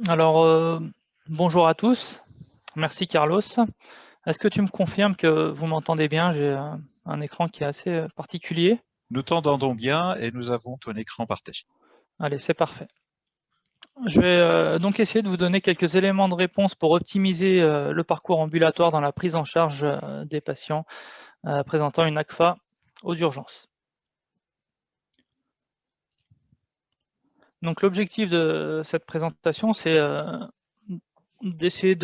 Alors, bonjour à tous. Merci Carlos. Est-ce que tu me confirmes que vous m'entendez bien? J'ai un écran qui est assez particulier. Nous t'entendons bien et nous avons ton écran partagé. Allez, c'est parfait. Je vais donc essayer de vous donner quelques éléments de réponse pour optimiser le parcours ambulatoire dans la prise en charge des patients présentant une ACFA aux urgences. Donc l'objectif de cette présentation, c'est d'essayer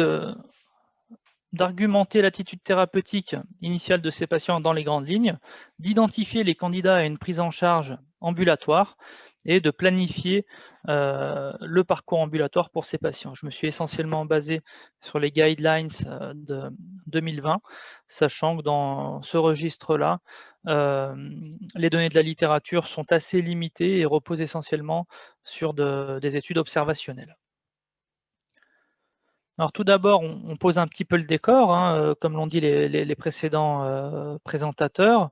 d'argumenter l'attitude thérapeutique initiale de ces patients dans les grandes lignes, d'identifier les candidats à une prise en charge ambulatoire et de planifier le parcours ambulatoire pour ces patients. Je me suis essentiellement basé sur les guidelines de 2020, sachant que dans ce registre-là, les données de la littérature sont assez limitées et reposent essentiellement sur des études observationnelles. Alors tout d'abord, on pose un petit peu le décor, hein, comme l'ont dit les précédents présentateurs.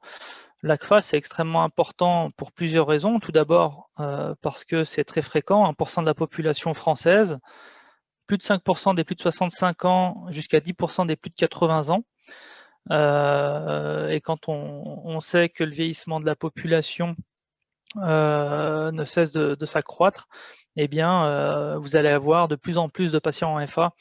L'ACFA, c'est extrêmement important pour plusieurs raisons. Tout d'abord, parce que c'est très fréquent, 1% de la population française, plus de 5% des plus de 65 ans, jusqu'à 10% des plus de 80 ans. Et quand on sait que le vieillissement de la population ne cesse de s'accroître, eh bien, vous allez avoir de plus en plus de patients en FA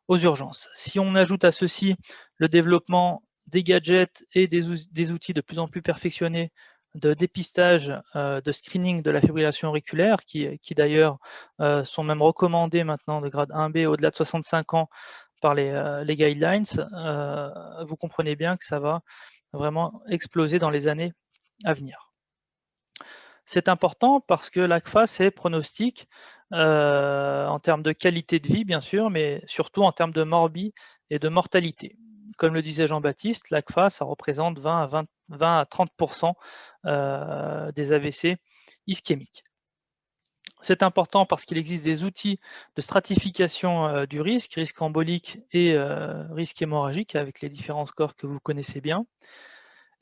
aux urgences. Si on ajoute à ceci le développement des gadgets et des outils de plus en plus perfectionnés de dépistage, de screening de la fibrillation auriculaire, qui d'ailleurs sont même recommandés maintenant de grade 1B au-delà de 65 ans par les guidelines, vous comprenez bien que ça va vraiment exploser dans les années à venir. C'est important parce que l'ACFA, c'est pronostic en termes de qualité de vie, bien sûr, mais surtout en termes de morbie et de mortalité. Comme le disait Jean-Baptiste, l'ACFA, ça représente 20 à 30% des AVC ischémiques. C'est important parce qu'il existe des outils de stratification du risque embolique et risque hémorragique, avec les différents scores que vous connaissez bien.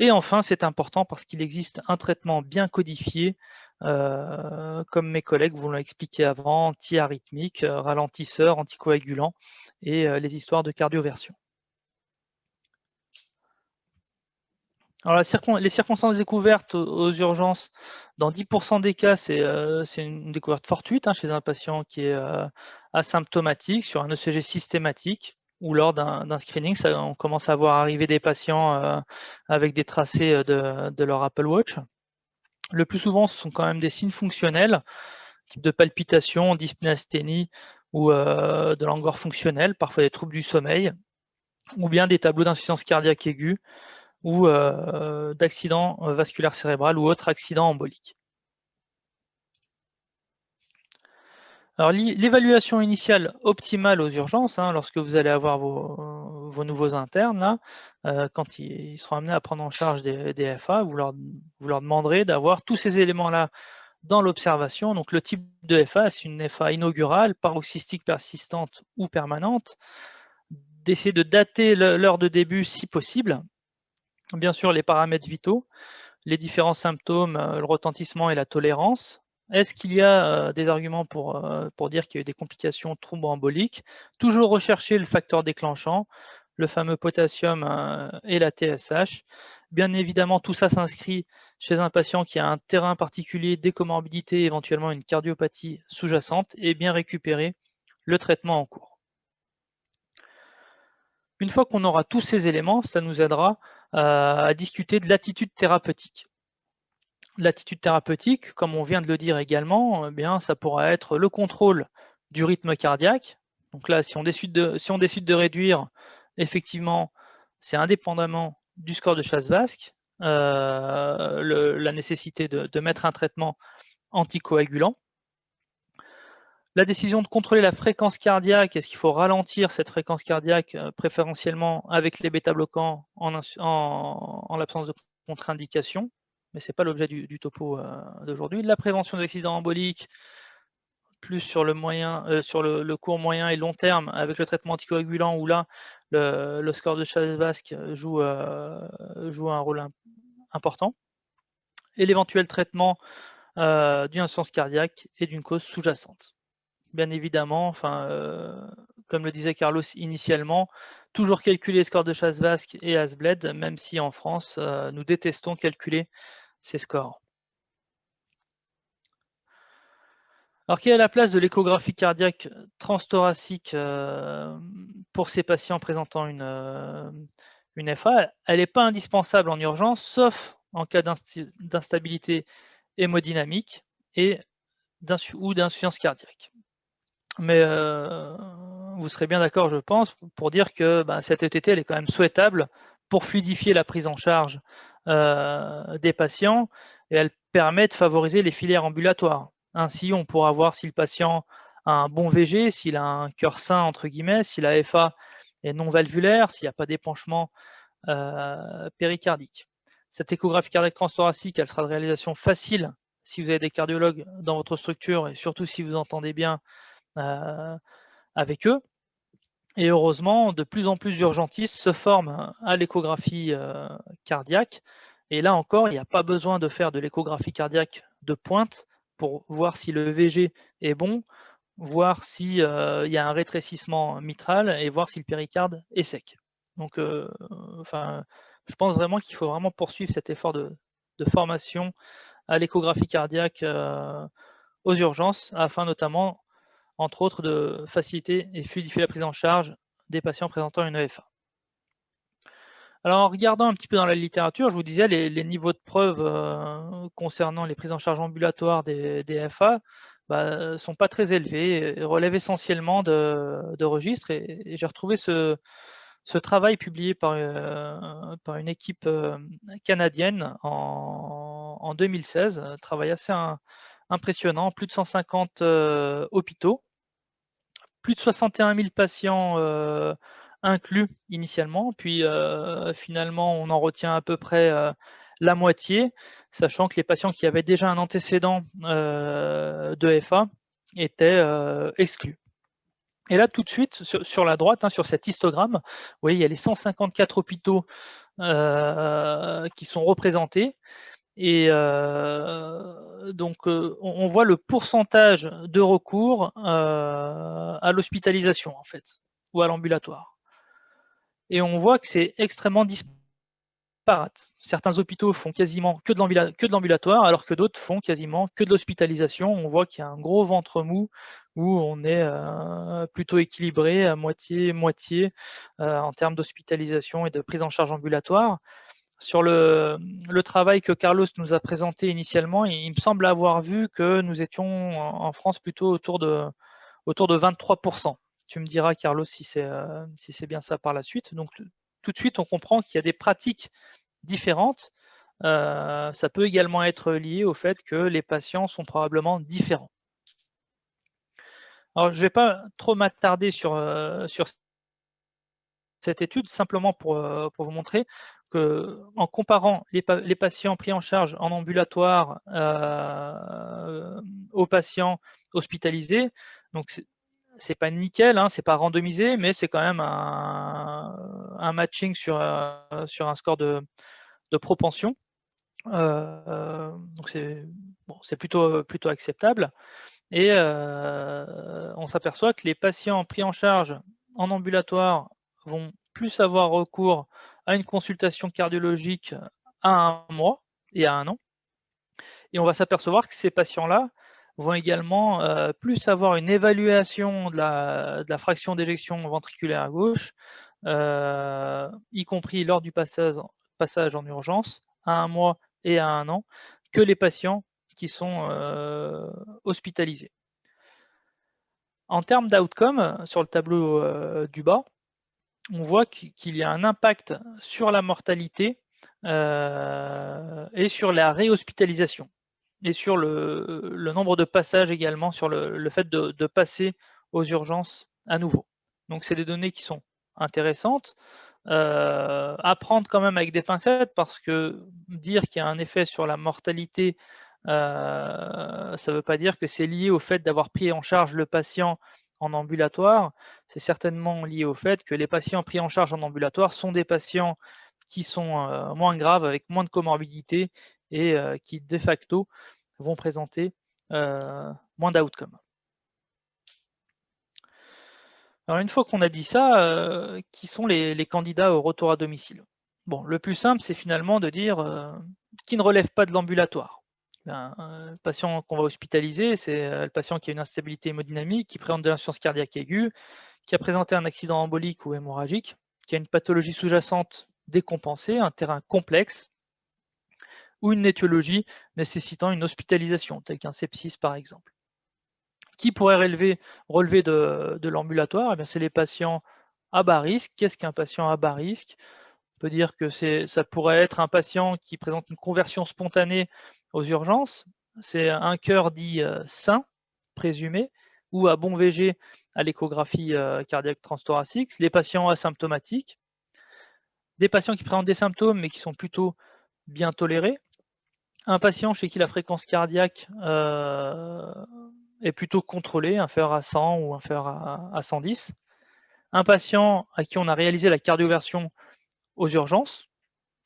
Et enfin, c'est important parce qu'il existe un traitement bien codifié, comme mes collègues vous l'ont expliqué avant, anti-arythmique, ralentisseur, anticoagulant et les histoires de cardioversion. Alors les circonstances découvertes aux urgences, dans 10% des cas, c'est une découverte fortuite chez un patient qui est asymptomatique sur un ECG systématique ou lors d'un screening. On commence à voir arriver des patients avec des tracés de leur Apple Watch. Le plus souvent, ce sont quand même des signes fonctionnels, type de palpitations, dyspnée ou de langueur fonctionnelle, parfois des troubles du sommeil, ou bien des tableaux d'insuffisance cardiaque aiguë ou d'accident vasculaire cérébral ou autre accident embolique. Alors l'évaluation initiale optimale aux urgences, lorsque vous allez avoir vos nouveaux internes, là, quand ils seront amenés à prendre en charge des FA, vous leur demanderez d'avoir tous ces éléments-là dans l'observation. Donc le type de FA, c'est une FA inaugurale, paroxystique persistante ou permanente, d'essayer de dater l'heure de début si possible, bien sûr les paramètres vitaux, les différents symptômes, le retentissement et la tolérance. Est-ce qu'il y a des arguments pour dire qu'il y a eu des complications thromboemboliques? Toujours rechercher le facteur déclenchant, le fameux potassium et la TSH. Bien évidemment, tout ça s'inscrit chez un patient qui a un terrain particulier, des comorbidités, éventuellement une cardiopathie sous-jacente, et bien récupérer le traitement en cours. Une fois qu'on aura tous ces éléments, ça nous aidera à discuter de l'attitude thérapeutique. L'attitude thérapeutique, comme on vient de le dire également, bien, ça pourra être le contrôle du rythme cardiaque. Donc là, si on décide de réduire, effectivement, c'est indépendamment du score de Chasse-Vasque, la nécessité de mettre un traitement anticoagulant. La décision de contrôler la fréquence cardiaque, est-ce qu'il faut ralentir cette fréquence cardiaque, préférentiellement avec les bêta-bloquants en l'absence de contre-indication, mais ce n'est pas l'objet du topo d'aujourd'hui. La prévention d'accidents emboliques, plus sur le court, moyen et long terme, avec le traitement anticoagulant, où là, le score de Chasse-Vasque joue un rôle important. Et l'éventuel traitement d'une insuffisance cardiaque et d'une cause sous-jacente. bien évidemment, enfin, comme le disait Carlos initialement, toujours calculer les scores de chasse basque et Hasbled, même si en France, nous détestons calculer ces scores. Alors, quelle est la place de l'échographie cardiaque transthoracique pour ces patients présentant une FA? Elle n'est pas indispensable en urgence, sauf en cas d'instabilité hémodynamique et ou d'insuffisance cardiaque. Mais vous serez bien d'accord, je pense, pour dire que cette ETT, elle est quand même souhaitable pour fluidifier la prise en charge des patients et elle permet de favoriser les filières ambulatoires. Ainsi, on pourra voir si le patient a un bon VG, s'il a un cœur sain, entre guillemets, si la FA est non valvulaire, s'il n'y a pas d'épanchement péricardique. Cette échographie cardiaque transthoracique, elle sera de réalisation facile si vous avez des cardiologues dans votre structure et surtout si vous entendez bien avec eux. Et heureusement, de plus en plus d'urgentistes se forment à l'échographie cardiaque. Et là encore, il n'y a pas besoin de faire de l'échographie cardiaque de pointe pour voir si le VG est bon, voir s'il y a un rétrécissement mitral et voir si le péricarde est sec. Donc, je pense vraiment qu'il faut vraiment poursuivre cet effort de formation à l'échographie cardiaque aux urgences, afin notamment, entre autres, de faciliter et fluidifier la prise en charge des patients présentant une EFA. Alors, en regardant un petit peu dans la littérature, je vous disais, les niveaux de preuve concernant les prises en charge ambulatoires des FA ne sont pas très élevés, et relèvent essentiellement de registres. Et j'ai retrouvé ce travail publié par une équipe canadienne en 2016, un travail assez impressionnant, plus de 150 hôpitaux, plus de 61 000 patients inclus initialement, puis finalement on en retient à peu près la moitié, sachant que les patients qui avaient déjà un antécédent de FA étaient exclus. Et là, tout de suite, sur la droite, sur cet histogramme, vous voyez, il y a les 154 hôpitaux qui sont représentés. Et donc, on voit le pourcentage de recours à l'hospitalisation, en fait, ou à l'ambulatoire. Et on voit que c'est extrêmement disparate. Certains hôpitaux font quasiment que de l'ambulatoire, alors que d'autres font quasiment que de l'hospitalisation. On voit qu'il y a un gros ventre mou où on est plutôt équilibré à moitié-moitié en termes d'hospitalisation et de prise en charge ambulatoire. Sur le travail que Carlos nous a présenté initialement, il me semble avoir vu que nous étions en France plutôt autour de 23%. Tu me diras, Carlos, si c'est bien ça par la suite. Donc, tout de suite, on comprend qu'il y a des pratiques différentes. Ça peut également être lié au fait que les patients sont probablement différents. Alors, je ne vais pas trop m'attarder sur cette étude, simplement pour vous montrer qu'en comparant les patients pris en charge en ambulatoire aux patients hospitalisés, donc c'est pas nickel, c'est pas randomisé, mais c'est quand même un matching sur un score de propension. Donc c'est plutôt acceptable. Et on s'aperçoit que les patients pris en charge en ambulatoire vont plus avoir recours à une consultation cardiologique à 1 mois et à 1 an. Et on va s'apercevoir que ces patients-là vont également plus avoir une évaluation de la fraction d'éjection ventriculaire à gauche, y compris lors du passage en urgence à 1 mois et à 1 an, que les patients qui sont hospitalisés. En termes d'outcome, sur le tableau du bas, on voit qu'il y a un impact sur la mortalité et sur la réhospitalisation, et sur le nombre de passages également, sur le fait de passer aux urgences à nouveau. Donc c'est des données qui sont intéressantes, à prendre quand même avec des pincettes, parce que dire qu'il y a un effet sur la mortalité, ça ne veut pas dire que c'est lié au fait d'avoir pris en charge le patient en ambulatoire. C'est certainement lié au fait que les patients pris en charge en ambulatoire sont des patients qui sont moins graves, avec moins de comorbidité, et qui de facto vont présenter moins d'outcomes. Alors une fois qu'on a dit ça, qui sont les candidats au retour à domicile? Bon, le plus simple, c'est finalement de dire, qui ne relève pas de l'ambulatoire. Le patient qu'on va hospitaliser, c'est, le patient qui a une instabilité hémodynamique, qui présente de l'insuffisance cardiaque aiguë, qui a présenté un accident embolique ou hémorragique, qui a une pathologie sous-jacente décompensée, un terrain complexe ou une étiologie nécessitant une hospitalisation, telle qu'un sepsis par exemple. Qui pourrait relever de l'ambulatoire? Eh bien, c'est les patients à bas risque. Qu'est-ce qu'un patient à bas risque? On peut dire que ça pourrait être un patient qui présente une conversion spontanée aux urgences. C'est un cœur dit sain, présumé, ou à bon VG à l'échographie cardiaque transthoracique. Les patients asymptomatiques, des patients qui présentent des symptômes mais qui sont plutôt bien tolérés. Un patient chez qui la fréquence cardiaque est plutôt contrôlée, inférieure à 100 ou inférieure à 110. Un patient à qui on a réalisé la cardioversion aux urgences.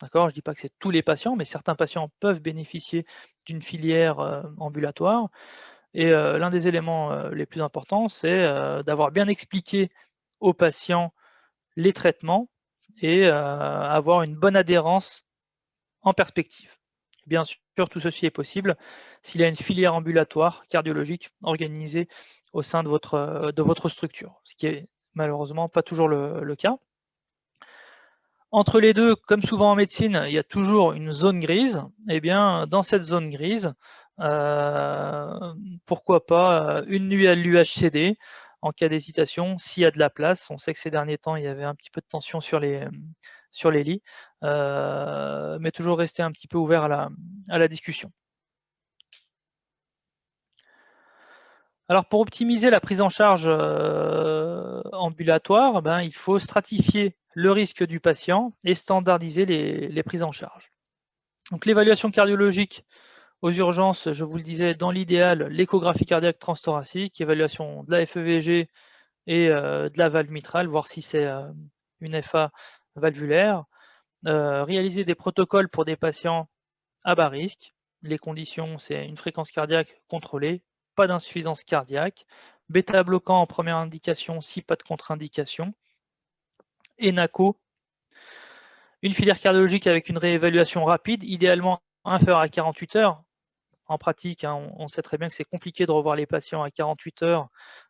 D'accord, je ne dis pas que c'est tous les patients, mais certains patients peuvent bénéficier d'une filière ambulatoire. Et l'un des éléments les plus importants, c'est d'avoir bien expliqué aux patients les traitements et avoir une bonne adhérence en perspective. Bien sûr, tout ceci est possible s'il y a une filière ambulatoire cardiologique organisée au sein de votre structure, ce qui est malheureusement pas toujours le cas. Entre les deux, comme souvent en médecine, il y a toujours une zone grise. Eh bien, dans cette zone grise, pourquoi pas une nuit à l'UHCD en cas d'hésitation, s'il y a de la place. On sait que ces derniers temps, il y avait un petit peu de tension sur les lits, mais toujours rester un petit peu ouvert à la discussion. Alors pour optimiser la prise en charge ambulatoire, ben, il faut stratifier le risque du patient et standardiser les prises en charge. Donc l'évaluation cardiologique aux urgences, je vous le disais, dans l'idéal, l'échographie cardiaque transthoracique, évaluation de la FEVG et de la valve mitrale, voir si c'est une FA valvulaire. Réaliser des protocoles pour des patients à bas risque. Les conditions, c'est une fréquence cardiaque contrôlée, pas d'insuffisance cardiaque, bêta bloquant en première indication si pas de contre-indication, et NACO, une filière cardiologique avec une réévaluation rapide, idéalement inférieure à 48 heures. En pratique, hein, on sait très bien que c'est compliqué de revoir les patients à 48 heures,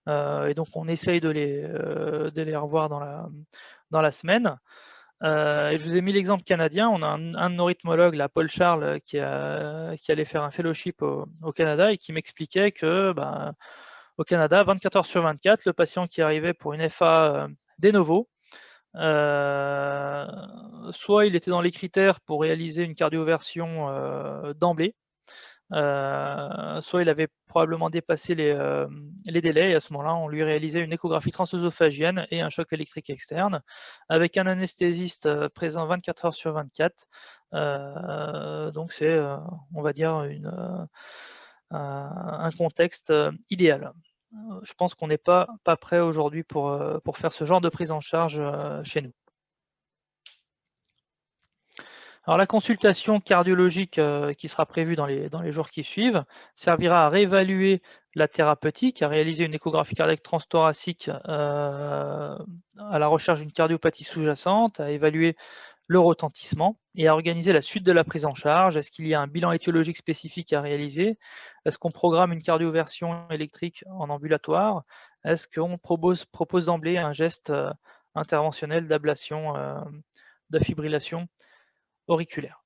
et donc on essaye de les revoir dans la semaine. Et je vous ai mis l'exemple canadien. On a un de nos rythmologues, là, Paul Charles, qui allait faire un fellowship au Canada et qui m'expliquait que au Canada, 24 heures sur 24, le patient qui arrivait pour une FA de novo, soit il était dans les critères pour réaliser une cardioversion d'emblée, soit il avait probablement dépassé les délais, et à ce moment-là, on lui réalisait une échographie transœsophagienne et un choc électrique externe, avec un anesthésiste présent 24 heures sur 24. Donc c'est, on va dire, un contexte idéal. Je pense qu'on n'est pas prêt aujourd'hui pour faire ce genre de prise en charge chez nous. Alors la consultation cardiologique qui sera prévue dans les jours qui suivent servira à réévaluer la thérapeutique, à réaliser une échographie cardiaque transthoracique à la recherche d'une cardiopathie sous-jacente, à évaluer le retentissement et à organiser la suite de la prise en charge. Est-ce qu'il y a un bilan étiologique spécifique à réaliser? Est-ce qu'on programme une cardioversion électrique en ambulatoire? Est-ce qu'on propose d'emblée un geste interventionnel d'ablation, de fibrillation auriculaire?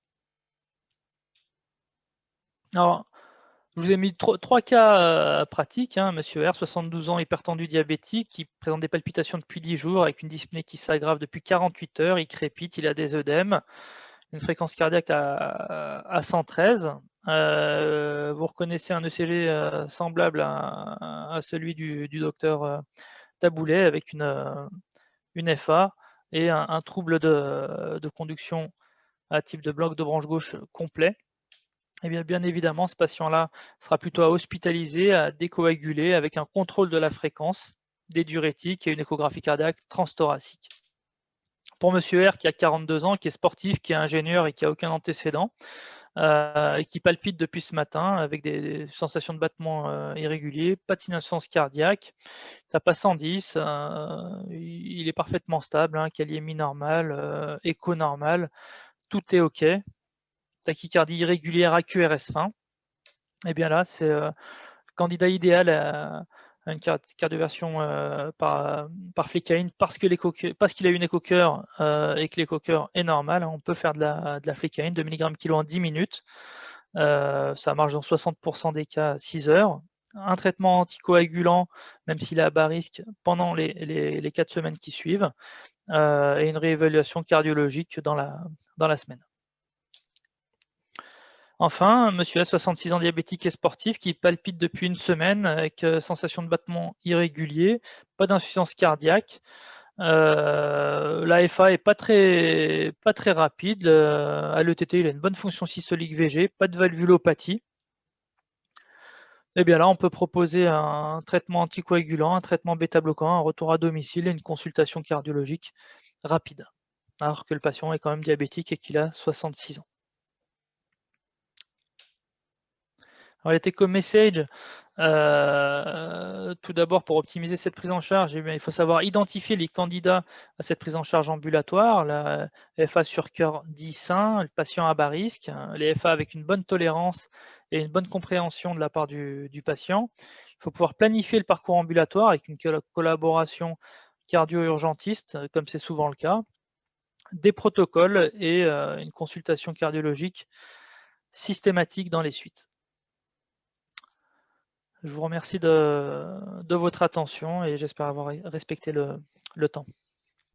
Alors, je vous ai mis trois cas pratiques. Hein. Monsieur R, 72 ans, hypertendu diabétique, qui présente des palpitations depuis 10 jours avec une dyspnée qui s'aggrave depuis 48 heures. Il crépite, il a des œdèmes, une fréquence cardiaque à 113. Vous reconnaissez un ECG semblable à celui du docteur Taboulet avec une FA et un trouble de conduction à type de bloc de branche gauche complet. Eh bien évidemment, ce patient-là sera plutôt à hospitaliser, à décoaguler avec un contrôle de la fréquence, des diurétiques et une échographie cardiaque transthoracique. Pour monsieur R qui a 42 ans, qui est sportif, qui est ingénieur et qui n'a aucun antécédent, qui palpite depuis ce matin avec des sensations de battement irréguliers, pas de sinusance cardiaque, tape à 110, il est parfaitement stable, hein, kaliémie normale, écho normal, tout est OK. Tachycardie irrégulière, AQRS fin. Et bien là, c'est le candidat idéal à une cardioversion par flécaïne parce qu'il a une écho-cœur et que l'écho-cœur est normal. On peut faire de la flécaïne, 2 mg/kg en 10 minutes. Ça marche dans 60% des cas à 6 heures. Un traitement anticoagulant, même s'il est à bas risque, pendant les 4 semaines qui suivent, et une réévaluation cardiologique dans la semaine. Enfin, monsieur a 66 ans, diabétique et sportif, qui palpite depuis une semaine avec sensation de battement irrégulier, pas d'insuffisance cardiaque. L'AFA est pas très rapide. À l'ETT, il a une bonne fonction systolique VG, pas de valvulopathie. Et bien là, on peut proposer un traitement anticoagulant, un traitement bêta-bloquant, un retour à domicile et une consultation cardiologique rapide, alors que le patient est quand même diabétique et qu'il a 66 ans. Alors les take-home messages, tout d'abord pour optimiser cette prise en charge, eh bien, il faut savoir identifier les candidats à cette prise en charge ambulatoire, la FA sur cœur dit sain, le patient à bas risque, les FA avec une bonne tolérance et une bonne compréhension de la part du patient. Il faut pouvoir planifier le parcours ambulatoire avec une collaboration cardio-urgentiste, comme c'est souvent le cas, des protocoles et une consultation cardiologique systématique dans les suites. Je vous remercie de votre attention et j'espère avoir respecté le temps.